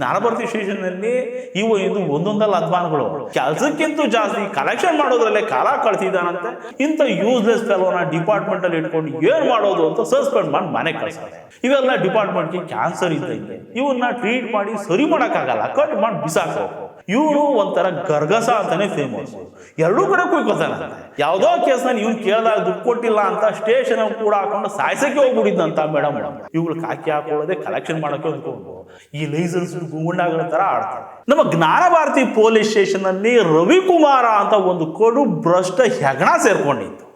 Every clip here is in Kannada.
ಜ್ಞಾನಭಾರತಿ ಸ್ಟೇಷನ್ನಲ್ಲಿ ಇವು ಇದು ಒಂದೊಂದಲ್ಲ ಅಧ್ವಾನಗಳು ಕೆಲಸಕ್ಕಿಂತ ಜಾಸ್ತಿ ಕಲೆಕ್ಷನ್ ಮಾಡೋದ್ರಲ್ಲೇ ಕಾಲ ಕಳ್ತಿದ್ದಾನಂತೆ. ಇಂಥ ಯೂಸ್ಲೆಸ್ ಫೆಲೋನ ಡಿಪಾರ್ಟ್ಮೆಂಟ್ ಅಲ್ಲಿ ಇಟ್ಕೊಂಡು ಏನ್ ಮಾಡೋದು ಅಂತ ಸಸ್ಪೆಂಡ್ ಮಾಡಿ ಮನೆ ಕಳ್ಸಾರೆ. ಇವೆಲ್ಲ ಡಿಪಾರ್ಟ್ಮೆಂಟ್ಗೆ ಕ್ಯಾನ್ಸರ್ ಇದ್ದಂಗೆ, ಇವನ್ನ ಟ್ರೀಟ್ ಮಾಡಿ ಸರಿ ಮಾಡಕ್ಕಾಗಲ್ಲ, ಕಟ್ ಮಾಡಿ ಬಿಸಾಕಬೇಕು. ಇವನು ಒಂಥರ ಗರ್ಗಸ ಅಂತಾನೆ ಫೇಮಸ್, ಎರಡೂ ಕಡೆ ಕುಯ್ಕೋತಾನಂತೆ. ಯಾವ್ದೋ ಕೇಸ್ನಲ್ಲಿ ಇವ್ನು ಕೇಳಿದಾಗ ದುಡ್ಡು ಕೊಟ್ಟಿಲ್ಲ ಅಂತ ಸ್ಟೇಷನ್ ಕೂಡ ಹಾಕೊಂಡು ಸಾಯ್ಸಕ್ಕೆ ಹೋಗ್ಬಿಟ್ಟಿದ್ದಂತ ಮೇಡಮ್. ಇವ್ಗಳು ಕಾಕಿ ಹಾಕೊಳ್ಳೋದೆ ಕಲೆಕ್ಷನ್ ಮಾಡಕ್ಕೆ ಅಂದ್ಕೊಂಡು ಈ ಲೈಸೆನ್ಸ್ ಗುಂಡಾಗಳ ತರ ಆಡ್ತಾರೆ. ನಮ್ಮ ಜ್ಞಾನಭಾರತಿ ಪೊಲೀಸ್ ಸ್ಟೇಷನ್ ಅಲ್ಲಿ ರವಿಕುಮಾರ ಅಂತ ಒಂದು ಕಡು ಭ್ರಷ್ಟ ಹೆಗಣ ಸೇರ್ಕೊಂಡಿತ್ತು.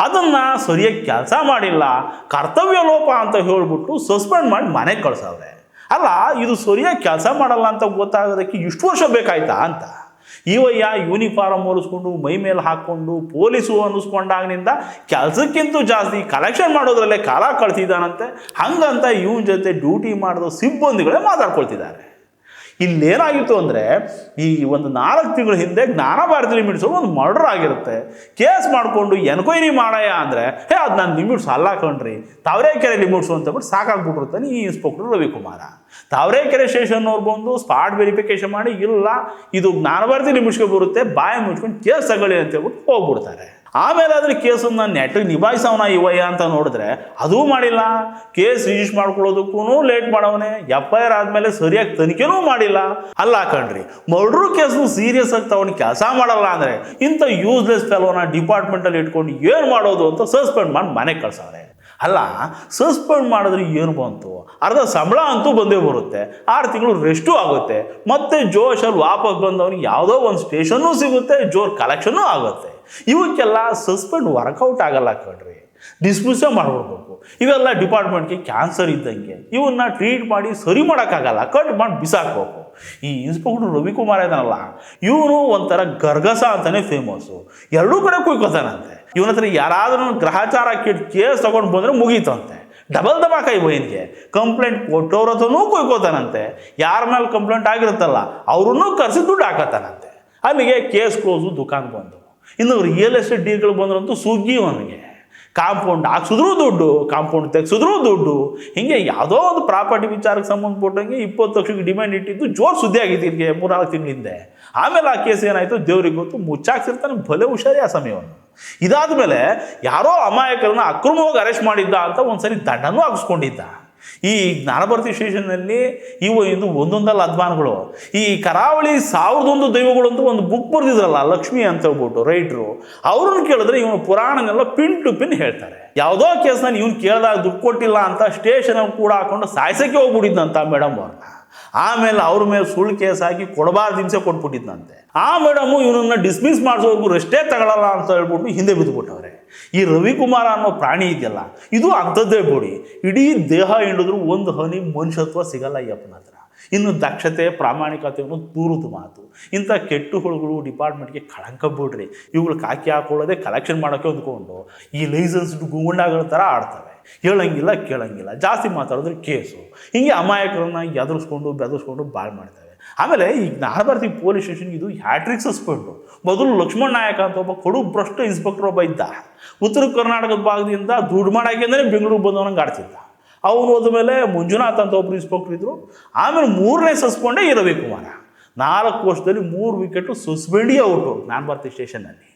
ಅದನ್ನ ಸರಿಯಾಗಿ ಕೆಲಸ ಮಾಡಿಲ್ಲ, ಕರ್ತವ್ಯ ಲೋಪ ಅಂತ ಹೇಳ್ಬಿಟ್ಟು ಸಸ್ಪೆಂಡ್ ಮಾಡಿ ಮನೆಗೆ ಕಳ್ಸವ್ರೆ. ಅಲ್ಲ, ಇದು ಸರಿಯಾಗಿ ಕೆಲಸ ಮಾಡಲ್ಲ ಅಂತ ಗೊತ್ತಾಗೋದಕ್ಕೆ ಇಷ್ಟು ವರ್ಷ ಬೇಕಾಯ್ತಾ ಅಂತ. ಇವಯ್ಯ ಯೂನಿಫಾರ್ಮ್ ಹೋಲಿಸ್ಕೊಂಡು ಮೈ ಮೇಲೆ ಹಾಕ್ಕೊಂಡು ಪೊಲೀಸು ಅನ್ನಿಸ್ಕೊಂಡಾಗಿನಿಂದ ಕೆಲಸಕ್ಕಿಂತ ಜಾಸ್ತಿ ಕಲೆಕ್ಷನ್ ಮಾಡೋದ್ರಲ್ಲೇ ಕಾಲ ಕಳ್ತಿದ್ದಾನಂತೆ. ಹಂಗಂತ ಇವನ ಜೊತೆ ಡ್ಯೂಟಿ ಮಾಡಿದ ಸಿಬ್ಬಂದಿಗಳೇ ಮಾತಾಡ್ಕೊಳ್ತಿದ್ದಾರೆ. ಇಲ್ಲೇನಾಗಿತ್ತು ಅಂದರೆ, ಈ ಒಂದು 4 ತಿಂಗಳ ಹಿಂದೆ ಜ್ಞಾನಭಾರತಿ ಲಿಮಿಟ್ಸ್ ಒಂದು ಮರ್ಡರ್ ಆಗಿರುತ್ತೆ. ಕೇಸ್ ಮಾಡಿಕೊಂಡು ಎನ್ಕ್ವೈರಿ ಮಾಡಯ್ಯ ಅಂದರೆ ಅದು ನಾನು ಲಿಮಿಟ್ಸ್ ಅಲ್ಲ ಕಣ್ರಿ, ತಾವರೆಕೆರೆ ಲಿಮಿಟ್ಸು ಅಂತಬಿಟ್ಟು ಸಾಕಾಗ್ಬಿಟ್ಟಿರ್ತಾನೆ ಈ ಇನ್ಸ್ಪೆಕ್ಟರ್ ರವಿಕುಮಾರ. ತಾವರೆಕೆರೆ ಸ್ಟೇಷನ್ನವ್ರು ಬಂದು ಸ್ಪಾಟ್ ವೆರಿಫಿಕೇಶನ್ ಮಾಡಿ, ಇಲ್ಲ ಇದು ಜ್ಞಾನಭಾರತಿ ಲಿಮಿಟ್ಸ್ಗೆ ಬರುತ್ತೆ, ಬಾಯಿ ಮುಚ್ಕೊಂಡು ಕೇಸ್ ತಗೊಳ್ಳಿ ಅಂತ ಹೇಳ್ಬಿಟ್ಟು ಹೋಗ್ಬಿಡ್ತಾರೆ. ಆಮೇಲೆ ಅದ್ರ ಕೇಸನ್ನು ನೆಟ್ಟಿಗೆ ನಿಭಾಯಿಸೋಣ ಇವಯ್ಯ ಅಂತ ನೋಡಿದ್ರೆ ಅದೂ ಮಾಡಿಲ್ಲ. ಕೇಸ್ ರಿಜಿಸ್ಟರ್ ಮಾಡ್ಕೊಳ್ಳೋದಕ್ಕೂ ಲೇಟ್ ಮಾಡವನೆ. FIR ಆದಮೇಲೆ ಸರಿಯಾಗಿ ತನಿಖೆನೂ ಮಾಡಿಲ್ಲ. ಅಲ್ಲ ಕಣ್ರಿ, ಮರ್ಡ್ರು ಕೇಸ್ನು ಸೀರಿಯಸ್ ಆಗಿ ತಗೊಂಡು ಕೆಲಸ ಮಾಡಲ್ಲ ಅಂದರೆ ಇಂಥ ಯೂಸ್ಲೆಸ್ ಫೆಲೋನ ಡಿಪಾರ್ಟ್ಮೆಂಟಲ್ಲಿ ಇಟ್ಕೊಂಡು ಏನು ಮಾಡೋದು ಅಂತ ಸಸ್ಪೆಂಡ್ ಮಾಡಿ ಮನೆಗೆ ಕಳ್ಸವ್ರೆ. ಅಲ್ಲ, ಸಸ್ಪೆಂಡ್ ಮಾಡಿದ್ರೆ ಏನು ಬಂತು, ಅರ್ಧ ಸಂಬಳ ಅಂತೂ ಬಂದೇ ಬರುತ್ತೆ, 6 ತಿಂಗಳು ರೆಸ್ಟು ಆಗುತ್ತೆ, ಮತ್ತೆ ಜೋಶಲ್ಲಿ ವಾಪಸ್ ಬಂದವನಿಗೆ ಯಾವುದೋ ಒಂದು ಸ್ಟೇಷನ್ನೂ ಸಿಗುತ್ತೆ, ಜೋರ್ ಕಲೆಕ್ಷನ್ನೂ ಆಗುತ್ತೆ. ಇವಕ್ಕೆಲ್ಲ ಸಸ್ಪೆಂಡ್ ವರ್ಕೌಟ್ ಆಗಲ್ಲ ಕಣ್ರಿ, ಡಿಸ್ಮಿಸ್ಸೇ ಮಾಡ್ಬಿಡ್ಬೇಕು. ಇವೆಲ್ಲ ಡಿಪಾರ್ಟ್ಮೆಂಟ್ಗೆ ಕ್ಯಾನ್ಸರ್ ಇದ್ದಂಗೆ, ಇವನ್ನ ಟ್ರೀಟ್ ಮಾಡಿ ಸರಿ ಮಾಡೋಕ್ಕಾಗಲ್ಲ, ಕಟ್ ಮಾಡಿ ಬಿಸಾಕಬೇಕು. ಈ ಇನ್ಸ್ಪೆಕ್ಟರ್ ರವಿಕುಮಾರ್ ಇದಾನಲ್ಲ, ಇವನು ಒಂಥರ ಗರ್ಗಸ ಅಂತಾನೆ ಫೇಮಸ್ಸು, ಎರಡೂ ಕಡೆ ಕುಯ್ಕೋತಾನಂತೆ. ಇವನ ಹತ್ರ ಯಾರಾದ್ರೂ ಗ್ರಹಚಾರ ಕೆಟ್ಟು ಕೇಸ್ ತಗೊಂಡು ಬಂದರೆ ಮುಗೀತಂತೆ. ಡಬಲ್ ದಬಾಕ ಇವನಿಗೆ ಕಂಪ್ಲೇಂಟ್ ಕೊಟ್ಟವ್ರ ಹತ್ರನೂ ಕುಯ್ಕೋತಾನಂತೆ. ಯಾರ ಮೇಲೆ ಕಂಪ್ಲೇಂಟ್ ಆಗಿರುತ್ತಲ್ಲ ಅವ್ರನ್ನೂ ಕರೆಸಿ ದುಡ್ಡು ಹಾಕತ್ತಾನಂತೆ. ಅಲ್ಲಿಗೆ ಕೇಸ್ ಕ್ಲೋಸು, ದುಕಾನ್ ಬಂದು. ಇನ್ನು ರಿಯಲ್ ಎಸ್ಟೇಟ್ ಡೀಲ್ಗಳು ಬಂದ್ರಂತೂ ಸುಗ್ಗಿ ಅವನಿಗೆ. ಕಾಂಪೌಂಡ್ ಹಾಕ್ಸಿದ್ರೂ ದುಡ್ಡು, ಕಾಂಪೌಂಡ್ ತೆಗ್ಸಿದ್ರೂ ದುಡ್ಡು, ಹೀಗೆ ಯಾವುದೋ ಒಂದು ಪ್ರಾಪರ್ಟಿ ವಿಚಾರಕ್ಕೆ ಸಂಬಂಧಪಟ್ಟಂಗೆ 20 ಲಕ್ಷಕ್ಕೆ ಡಿಮ್ಯಾಂಡ್ ಇಟ್ಟಿದ್ದು ಜೋರು ಸುದ್ದಿ ಆಗಿತ್ತು ಇಲ್ಲಿಗೆ 3-4 ತಿಂಗಳ ಹಿಂದೆ. ಆಮೇಲೆ ಆ ಕೇಸ್ ಏನಾಯಿತು ದೇವ್ರಿಗೆ ಗೊತ್ತು, ಮುಚ್ಚಾಕ್ಸಿರ್ತಾನೆ, ಭಲೆ ಹುಷಾರಿ ಆ ಸಮಯವನ್ನು. ಇದಾದ ಮೇಲೆ ಯಾರೋ ಅಮಾಯಕರನ್ನ ಅಕ್ರಮವಾಗಿ ಅರೆಸ್ಟ್ ಮಾಡಿದ್ದ ಅಂತ ಒಂದ್ಸರಿ ದಂಡನೂ ಹಾಕಿಸ್ಕೊಂಡಿದ್ದ. ಈ ಜ್ಞಾನಭಾರತಿ ಸ್ಟೇಷನ್ನಲ್ಲಿ ಇವು ಇದು ಒಂದೊಂದಲ್ಲ ಅಧ್ವಾನಗಳು. ಈ ಕರಾವಳಿ 1001 ದೈವಗಳು ಅಂತ ಒಂದು ಬುಕ್ ಬರೆದಿದ್ರಲ್ಲ ಲಕ್ಷ್ಮಿ ಅಂತ ಹೇಳ್ಬಿಟ್ಟು ರೈಟ್ರು, ಅವ್ರನ್ನ ಕೇಳಿದ್ರೆ ಇವನು ಪುರಾಣನೆಲ್ಲ ಪಿನ್ ಟು ಪಿನ್ ಹೇಳ್ತಾರೆ. ಯಾವುದೋ ಕೇಸ್ನಲ್ಲಿ ಇವನು ಕೇಳಿದಾಗ ದುಡ್ಡು ಕೊಟ್ಟಿಲ್ಲ ಅಂತ ಸ್ಟೇಷನ್ ಕೂಡ ಹಾಕೊಂಡು ಸಾಯ್ಸಕ್ಕೆ ಹೋಗ್ಬಿಟ್ಟಿದ್ದಂತ ಮೇಡಮ್ ಅವ್ರನ್ನ. ಆಮೇಲೆ ಅವ್ರ ಮೇಲೆ ಸುಳ್ಳು ಕೇಸ್ ಹಾಕಿ ಕೊಡಬಾರ್ದು ಹಿಂಸೆ ಕೊಟ್ಬಿಟ್ಟಿದ್ದಂತೆ. ಆ ಮೇಡಮು ಇವನನ್ನ ಡಿಸ್ಮಿಸ್ ಮಾಡಿಸೋರ್ಗು ರೆಸ್ಟೇ ತಗೊಳ್ಳಲ್ಲ ಅಂತ ಹೇಳ್ಬಿಟ್ಟು ಹಿಂದೆ ಬಿದ್ದುಬಿಟ್ಟವ್ರೆ. ಈ ರವಿಕುಮಾರ ಅನ್ನೋ ಪ್ರಾಣಿ ಇದೆಯಲ್ಲ, ಇದು ಅಂಥದ್ದೇ ಬೋಡಿ. ಇಡೀ ದೇಹ ಹಿಂಡಿದ್ರು ಒಂದು ಹನಿ ಮನುಷ್ಯತ್ವ ಸಿಗಲ್ಲ ಈ ಅಪ್ಪನ ಹತ್ರ. ಇನ್ನು ದಕ್ಷತೆ, ಪ್ರಾಮಾಣಿಕತೆ ಅನ್ನೋದು ದೂರದ ಮಾತು. ಇಂಥ ಕೆಟ್ಟ ಹುಳುಗಳು ಡಿಪಾರ್ಟ್ಮೆಂಟ್ಗೆ ಕಳಂಕ ಬಿಡ್ರಿ. ಇವುಗಳು ಕಾಕಿ ಹಾಕೊಳ್ಳೋದೆ ಕಲೆಕ್ಷನ್ ಮಾಡೋಕ್ಕೆ ಅಂದ್ಕೊಂಡು ಈ ಲೈಸೆನ್ಸ್ ಗುಂಡಾಗಳ ಥರ ಆಡ್ತವೆ. ಹೇಳಂಗಿಲ್ಲ ಕೇಳಂಗಿಲ್ಲ, ಜಾಸ್ತಿ ಮಾತಾಡಿದ್ರೆ ಕೇಸು. ಹೀಗೆ ಅಮಾಯಕರನ್ನ ಎದುರಿಸ್ಕೊಂಡು ಬೆದರಿಸ್ಕೊಂಡು ಬಾಳ್ ಮಾಡ್ತವೆ. ಆಮೇಲೆ ಈ ಜ್ಞಾನಭಾರತಿ ಪೊಲೀಸ್ ಸ್ಟೇಷನ್ ಇದು ಹ್ಯಾಟ್ರಿಕ್ ಸಸ್ಪೆಂಡು. ಮೊದಲು ಲಕ್ಷ್ಮಣ್ ನಾಯಕ ಅಂತ ಒಬ್ಬ ಕಡು ಭ್ರಷ್ಟ ಇನ್ಸ್ಪೆಕ್ಟರ್ ಒಬ್ಬ ಇದ್ದ. ಉತ್ತರ ಕರ್ನಾಟಕದ ಭಾಗದಿಂದ ದುಡ್ಡು ಮಾಡೋಕೆ ಅಂದರೆ ಬೆಂಗಳೂರು ಬಂದವನಂಗೆ ಆಡ್ತಿದ್ದ. ಅವನು ಹೋದ್ಮೇಲೆ ಮಂಜುನಾಥ್ ಅಂತ ಒಬ್ರು ಇನ್ಸ್ಪೆಕ್ಟರ್ ಇದ್ರು. ಆಮೇಲೆ 3ನೇ ಸಸ್ಪೆಂಡೇ ಈ ರವಿಕುಮಾರ. 4 ವರ್ಷದಲ್ಲಿ 3 ವಿಕೆಟು ಸಸ್ಪೆಂಡೇ ಔಟು ಜ್ಞಾನಭಾರತಿ ಸ್ಟೇಷನ್ನಲ್ಲಿ.